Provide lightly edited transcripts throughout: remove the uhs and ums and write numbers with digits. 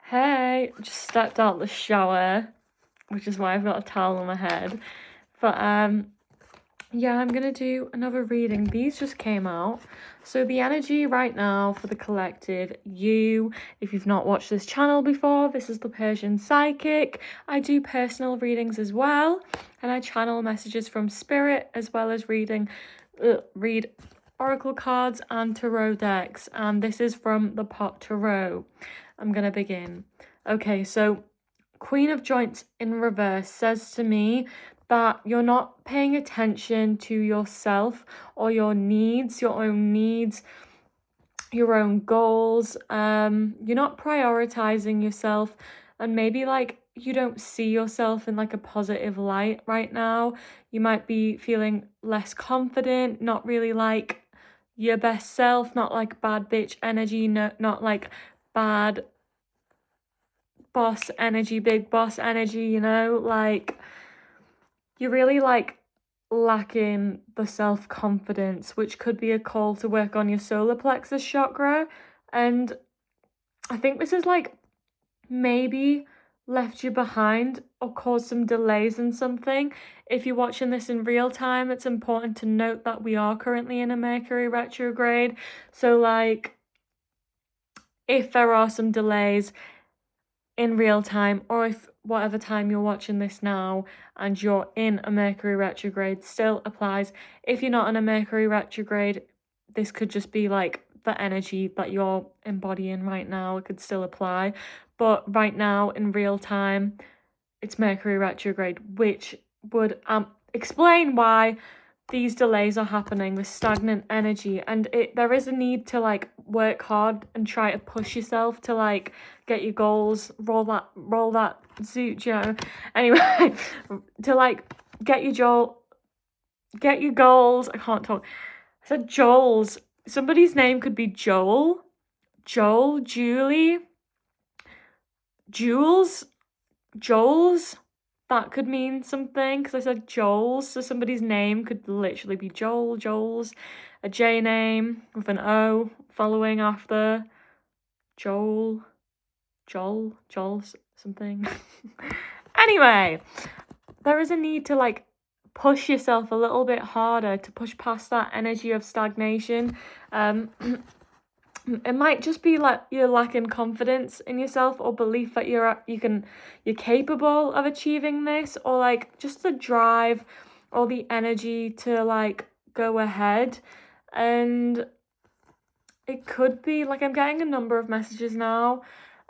Hey, just stepped out the shower, which is why I've got a towel on my head. But yeah, I'm gonna do another reading. These just came out. So the energy right now for the collective, if you've not watched this channel before, this is the Persian Psychic. I do personal readings as well, and I channel messages from spirit as well as read oracle cards and tarot decks. And this is from the Pot Tarot. I'm gonna begin. Okay, so Queen of Joints in reverse says to me that you're not paying attention to yourself or your needs, your own needs, your own goals. You're not prioritizing yourself, and maybe like you don't see yourself in like a positive light right now. You might be feeling less confident, not really like your best self, not like bad bitch energy, not like bad boss energy, big boss energy, like you're really like lacking the self-confidence, which could be a call to work on your solar plexus chakra. And I think this is like maybe left you behind or caused some delays in something. If you're watching this in real time, it's important to note that we are currently in a Mercury retrograde. So like if there are some delays in real time, or if whatever time you're watching this now and you're in a Mercury retrograde, still applies. If you're not in a Mercury retrograde, this could just be like the energy that you're embodying right now. It could still apply, but right now in real time it's Mercury retrograde, which would explain why these delays are happening, this stagnant energy. And there is a need to like work hard and try to push yourself to like get your goals, roll that zoot, you know. Anyway, to like get your goals. I can't talk. I said Joel's. Somebody's name could be Joel, Julie, Jules, Joel's. That could mean something because I said Joel's, so somebody's name could literally be Joel's, a J name with an O following after Joel's something. Anyway, there is a need to like push yourself a little bit harder, to push past that energy of stagnation. It might just be like you're lacking confidence in yourself or belief that you're capable of achieving this, or like just the drive or the energy to like go ahead. And it could be like, I'm getting a number of messages now.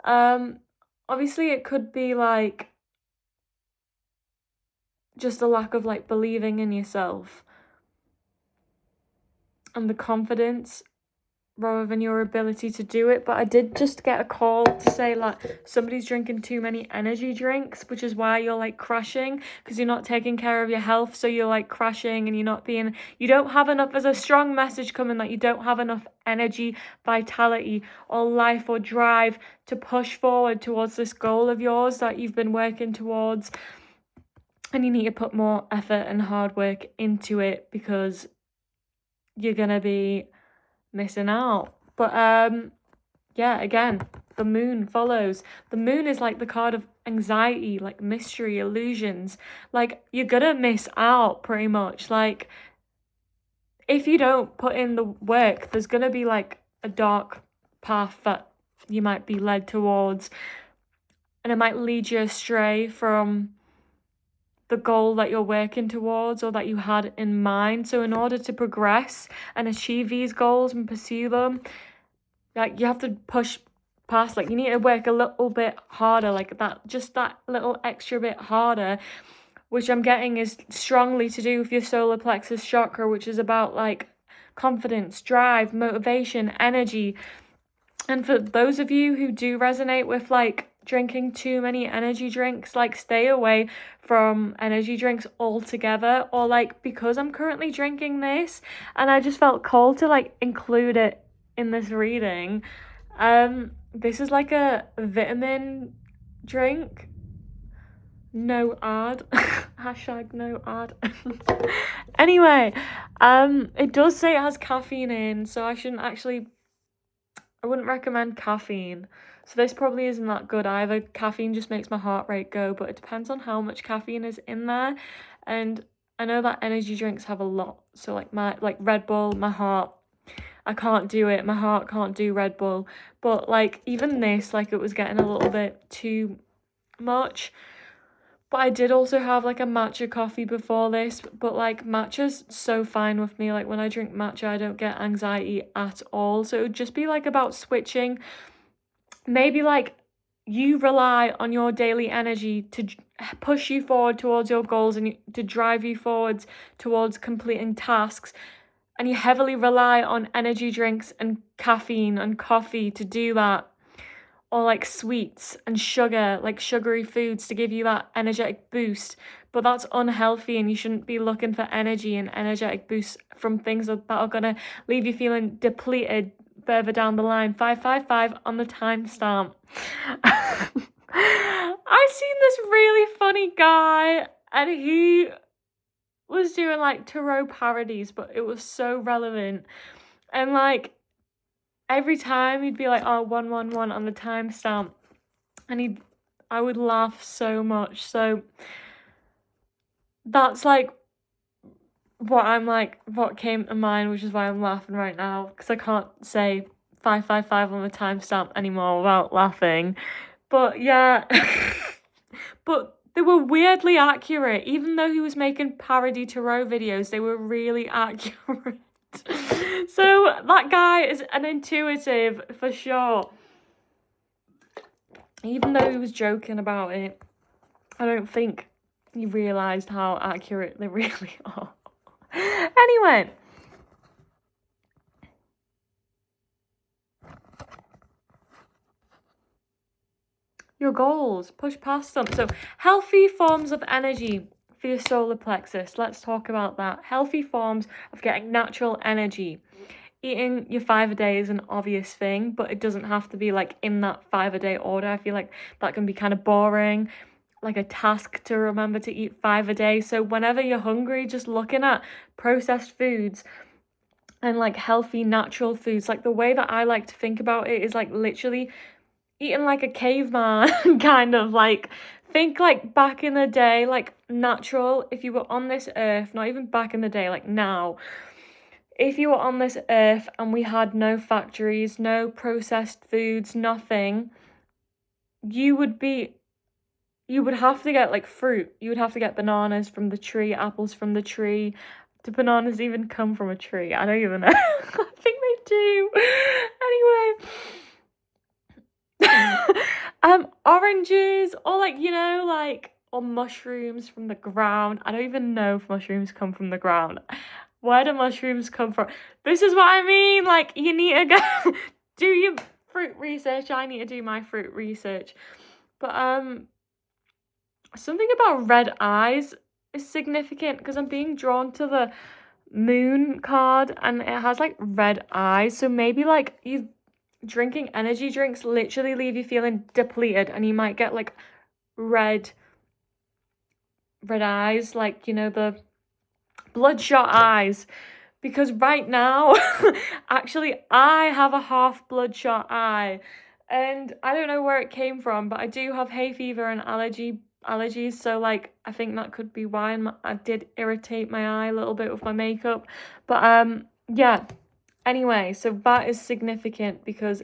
Obviously it could be like just a lack of like believing in yourself and the confidence rather than your ability to do it. But I did just get a call to say like somebody's drinking too many energy drinks, which is why you're like crashing, because you're not taking care of your health. So you're like crashing and you don't have enough. There's a strong message coming that you don't have enough energy, vitality or life or drive to push forward towards this goal of yours that you've been working towards. And you need to put more effort and hard work into it, because you're gonna be missing out. But yeah, again, the moon follows. The moon is like the card of anxiety, like mystery, illusions. Like you're gonna miss out pretty much. Like if you don't put in the work, there's gonna be like a dark path that you might be led towards, and it might lead you astray from the goal that you're working towards or that you had in mind. So in order to progress and achieve these goals and pursue them, like you have to push past, like you need to work a little bit harder, like that little extra bit harder, which I'm getting is strongly to do with your solar plexus chakra, which is about like confidence, drive, motivation, energy. And for those of you who do resonate with like drinking too many energy drinks, like stay away from energy drinks altogether. Or like, because I'm currently drinking this and I just felt called to like include it in this reading, this is like a vitamin drink. No ad. Hashtag no ad. Anyway, it does say it has caffeine in, so I wouldn't recommend caffeine. So this probably isn't that good either. Caffeine just makes my heart rate go, but it depends on how much caffeine is in there. And I know that energy drinks have a lot. So like Red Bull, my heart, I can't do it. My heart can't do Red Bull. But like even this, like it was getting a little bit too much. But I did also have like a matcha coffee before this, but like matcha's so fine with me. Like when I drink matcha, I don't get anxiety at all. So it would just be like about switching. Maybe like you rely on your daily energy to push you forward towards your goals and to drive you forwards towards completing tasks. And you heavily rely on energy drinks and caffeine and coffee to do that, or like sweets and sugar, like sugary foods to give you that energetic boost. But that's unhealthy, and you shouldn't be looking for energy and energetic boosts from things that are gonna leave you feeling depleted further down the line. 555 on the timestamp. I seen this really funny guy, and he was doing like tarot parodies, but it was so relevant. And like every time he'd be like, oh, 111 on the timestamp. And I would laugh so much. So that's like what came to mind, which is why I'm laughing right now, because I can't say 555 on the timestamp anymore without laughing. But yeah, but they were weirdly accurate. Even though he was making parody tarot videos, they were really accurate. So that guy is an intuitive for sure. Even though he was joking about it, I don't think he realised how accurate they really are. Anyway. Your goals, push past them. So healthy forms of energy for your solar plexus. Let's talk about that. Healthy forms of getting natural energy. Eating your 5 a day is an obvious thing, but it doesn't have to be like in that 5 a day order. I feel like that can be kind of boring, like a task to remember to eat 5 a day. So whenever you're hungry, just looking at processed foods and like healthy natural foods, like the way that I like to think about it is like literally eating like a caveman, kind of like think like back in the day, like natural. If you were on this earth, not even back in the day, like now, if you were on this earth and we had no factories, no processed foods, nothing, you would have to get like fruit. You would have to get bananas from the tree, apples from the tree. Do bananas even come from a tree? I don't even know. I think they do. Anyway. Oranges, or like, or mushrooms from the ground. I don't even know if mushrooms come from the ground. Where do mushrooms come from? This is what I mean. Like, you need to go do your fruit research. I need to do my fruit research. But something about red eyes is significant because I'm being drawn to the moon card and it has like red eyes. So maybe like you drinking energy drinks literally leave you feeling depleted, and you might get like red eyes, like the bloodshot eyes, because right now actually I have a half bloodshot eye, and I don't know where it came from, but I do have hay fever and allergies, so like I think that could be why. And I did irritate my eye a little bit with my makeup, but yeah. Anyway, so that is significant because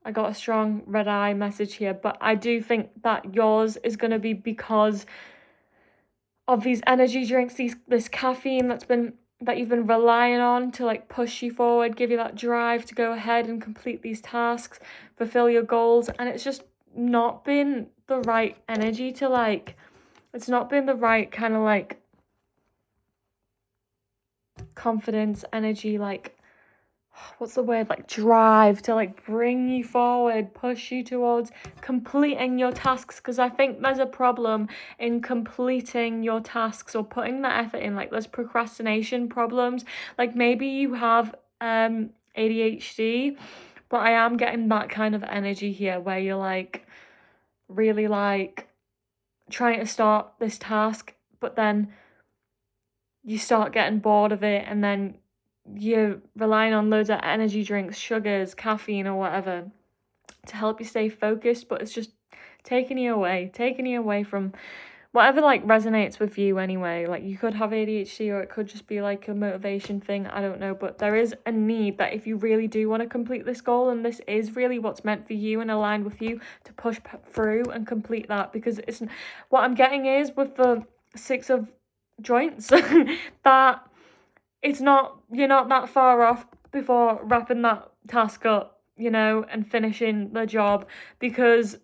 I got a strong red eye message here, but I do think that yours is going to be because of these energy drinks, this caffeine that you've been relying on to like push you forward, give you that drive to go ahead and complete these tasks, fulfill your goals, and it's just not been the right energy to like, it's not been the right kind of like confidence, energy, like what's the word, like drive to like bring you forward, push you towards completing your tasks, because I think there's a problem in completing your tasks or putting that effort in. Like there's procrastination problems, like maybe you have ADHD, but I am getting that kind of energy here where you're like really like trying to start this task, but then you start getting bored of it, and then you're relying on loads of energy drinks, sugars, caffeine, or whatever. to help you stay focused, but it's just taking you away from whatever like resonates with you anyway. Like you could have ADHD, or it could just be like a motivation thing, I don't know, but there is a need that if you really do want to complete this goal, and this is really what's meant for you and aligned with you, to push through and complete that. Because it's what I'm getting is with the 6 of joints that it's not, you're not that far off before wrapping that task up, and finishing the job, because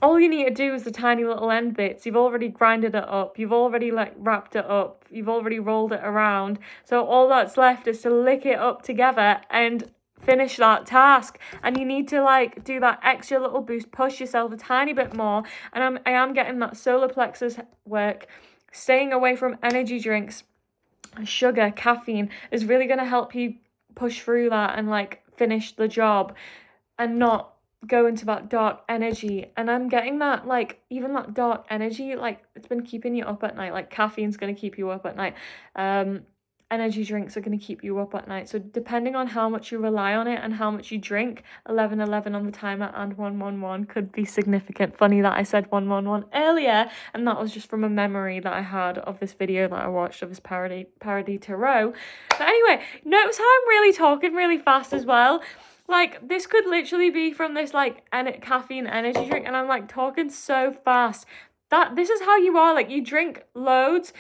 all you need to do is the tiny little end bits. You've already grinded it up. You've already like wrapped it up. You've already rolled it around. So all that's left is to lick it up together and finish that task. And you need to like do that extra little boost, push yourself a tiny bit more. And I am getting that solar plexus work. Staying away from energy drinks, sugar, caffeine is really going to help you push through that and like finish the job and not go into that dark energy. And I'm getting that, like, even that dark energy, like, it's been keeping you up at night. Like, caffeine's going to keep you up at night. Energy drinks are going to keep you up at night. So depending on how much you rely on it and how much you drink, 11:11 on the timer and 1:11 could be significant. Funny that I said 1:11 earlier, and that was just from a memory that I had of this video that I watched of this parody tarot. But anyway, notice how I'm really talking really fast as well. Like, this could literally be from this, like, caffeine energy drink, and I'm, like, talking so fast. This is how you are. Like, you drink loads,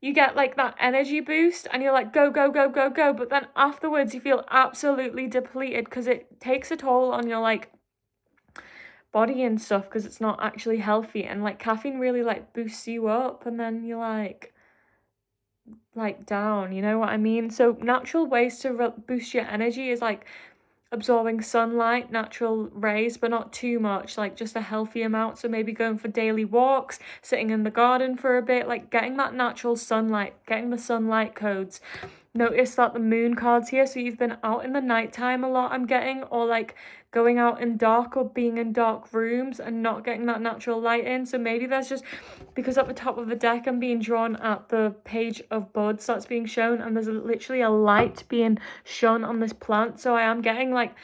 you get, like, that energy boost, and you're, like, go, go, go, go, go, but then afterwards you feel absolutely depleted because it takes a toll on your, like, body and stuff because it's not actually healthy. And, like, caffeine really, like, boosts you up, and then you're, like down, you know what I mean? So natural ways to boost your energy is, like, absorbing sunlight, natural rays, but not too much, like just a healthy amount. So maybe going for daily walks, sitting in the garden for a bit, like getting that natural sunlight, getting the sunlight codes. Notice that the moon card's here, so you've been out in the nighttime a lot, I'm getting, or like going out in dark or being in dark rooms and not getting that natural light in. So maybe that's just because at the top of the deck I'm being drawn at the page of buds that's being shown, and there's literally a light being shone on this plant. So I am getting like,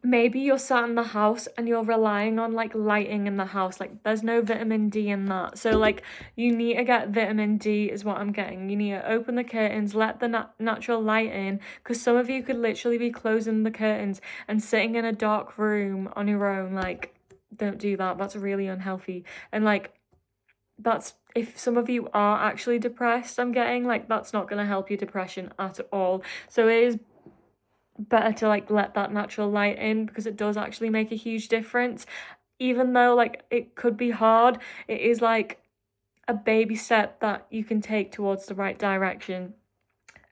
maybe you're sat in the house and you're relying on like lighting in the house, like there's no vitamin D in that. So like you need to get vitamin D is what I'm getting. You need to open the curtains, let the natural light in, because some of you could literally be closing the curtains and sitting in a dark room on your own. Like, don't do that. That's really unhealthy. And like, that's, if some of you are actually depressed, I'm getting, like, that's not going to help your depression at all. So it is better to like let that natural light in, because it does actually make a huge difference. Even though like it could be hard, it is like a baby step that you can take towards the right direction.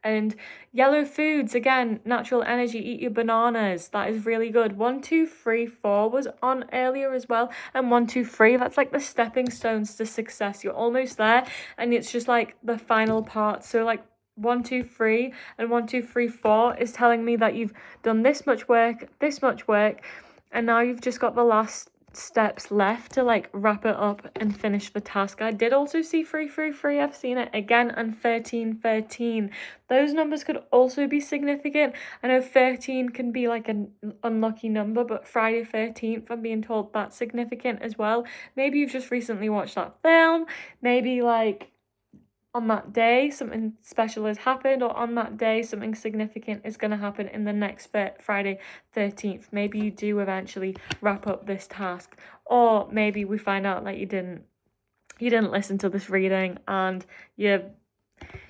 And yellow foods, again, natural energy, eat your bananas. That is really good. 1, 2, 3, 4 was on earlier as well. And 1, 2, 3, that's like the stepping stones to success. You're almost there. And it's just like the final part. So like 1, 2, 3 and 1, 2, 3, 4 is telling me that you've done this much work, and now you've just got the last steps left to like wrap it up and finish the task. I did also see 3, 3, 3, I've seen it again, and 13, 13. Those numbers could also be significant. I know 13 can be like an unlucky number, but Friday 13th, I'm being told that's significant as well. Maybe you've just recently watched that film, maybe like on that day something special has happened, or on that day something significant is going to happen in the next Friday 13th. Maybe you do eventually wrap up this task, or maybe we find out that you didn't listen to this reading and you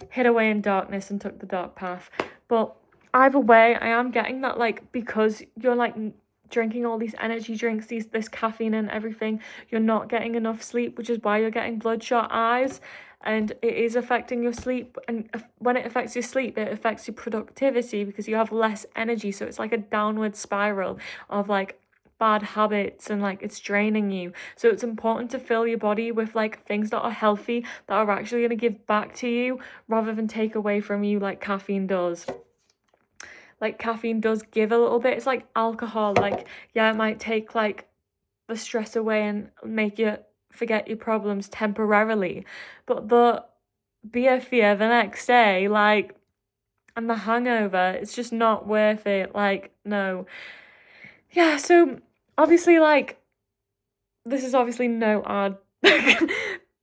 hid away in darkness and took the dark path. But either way, I am getting that, like, because you're like drinking all these energy drinks, this caffeine and everything, you're not getting enough sleep, which is why you're getting bloodshot eyes. And it is affecting your sleep, and when it affects your sleep, it affects your productivity because you have less energy. So it's like a downward spiral of like bad habits, and like it's draining you. So it's important to fill your body with like things that are healthy, that are actually going to give back to you rather than take away from you, like caffeine does. Like caffeine does give a little bit. It's like alcohol. Like, yeah, it might take like the stress away and make you forget your problems temporarily, but the beer fear the next day, like, and the hangover, it's just not worth it. Like, no. Yeah, so obviously, like, this is obviously no ad,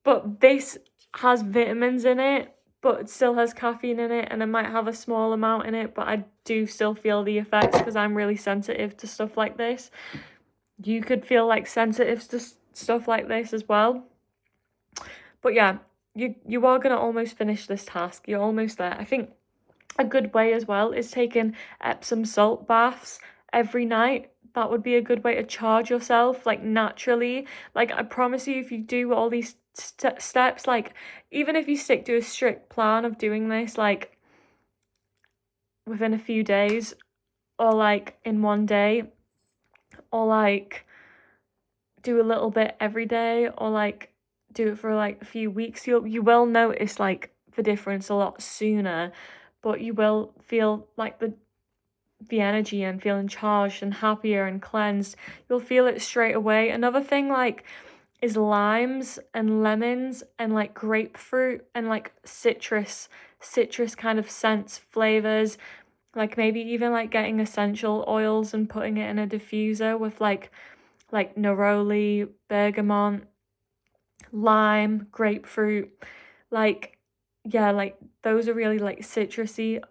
but this has vitamins in it, but it still has caffeine in it, and it might have a small amount in it, but I do still feel the effects because I'm really sensitive to stuff like this. You could feel like sensitive to stuff like this as well. But yeah, you are gonna almost finish this task. You're almost there. I think a good way as well is taking Epsom salt baths every night. That would be a good way to charge yourself, like, naturally. Like, I promise you, if you do all these steps, like, even if you stick to a strict plan of doing this, like, within a few days, or like in one day, or like do a little bit every day, or like do it for like a few weeks, you will notice like the difference a lot sooner, but you will feel like the energy and feeling charged and happier and cleansed. You'll feel it straight away. Another thing, like, is limes and lemons and like grapefruit and like citrus kind of scents, flavors. Like, maybe even like getting essential oils and putting it in a diffuser with like neroli, bergamot, lime, grapefruit. Like, yeah, like those are really like citrusy.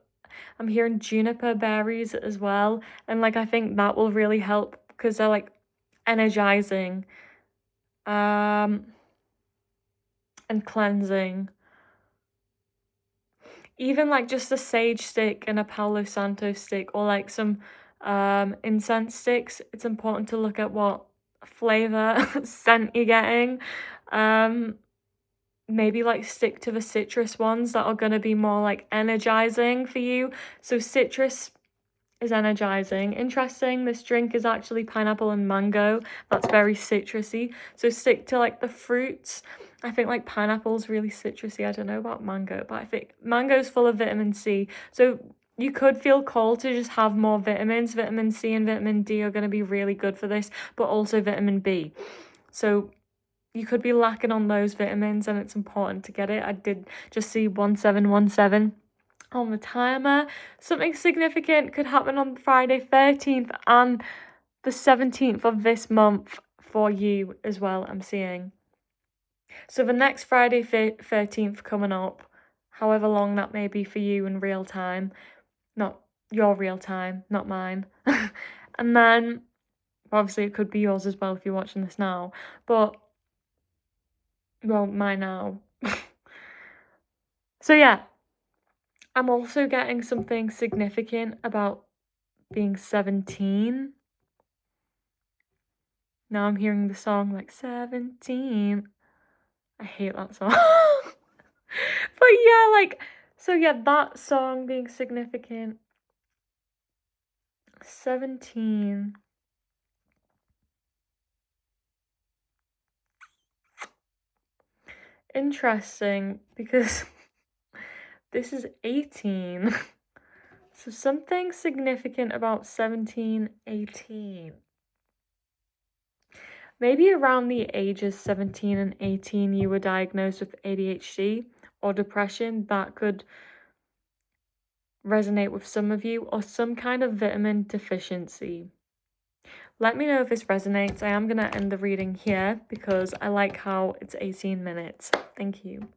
I'm hearing juniper berries as well, and like I think that will really help because they're like energizing and cleansing. Even like just a sage stick and a Palo Santo stick, or like some incense sticks. It's important to look at what flavor scent you're getting. Um Maybe like stick to the citrus ones that are going to be more like energizing for you. So citrus is energizing. Interesting, this drink is actually pineapple and mango. That's very citrusy. So stick to like the fruits. I think like pineapple's really citrusy. I don't know about mango, but I think mango's full of vitamin C. So you could feel called to just have more vitamins. Vitamin C and vitamin D are going to be really good for this, but also vitamin B. So you could be lacking on those vitamins, and it's important to get it. I did just see 1717 on the timer. Something significant could happen on Friday 13th and the 17th of this month for you as well, I'm seeing. So the next Friday 13th coming up, however long that may be for you in real time, not your real time, not mine. And then obviously it could be yours as well if you're watching this now, but well, mine now. So yeah, I'm also getting something significant about being 17. Now I'm hearing the song like 17. I hate that song. But yeah, like, so yeah, that song being significant. 17. Interesting, because this is 18. So something significant about 17, 18. Maybe around the ages 17 and 18 you were diagnosed with ADHD or depression. That could resonate with some of you, or some kind of vitamin deficiency. Let me know if this resonates. I am going to end the reading here because I like how it's 18 minutes. Thank you.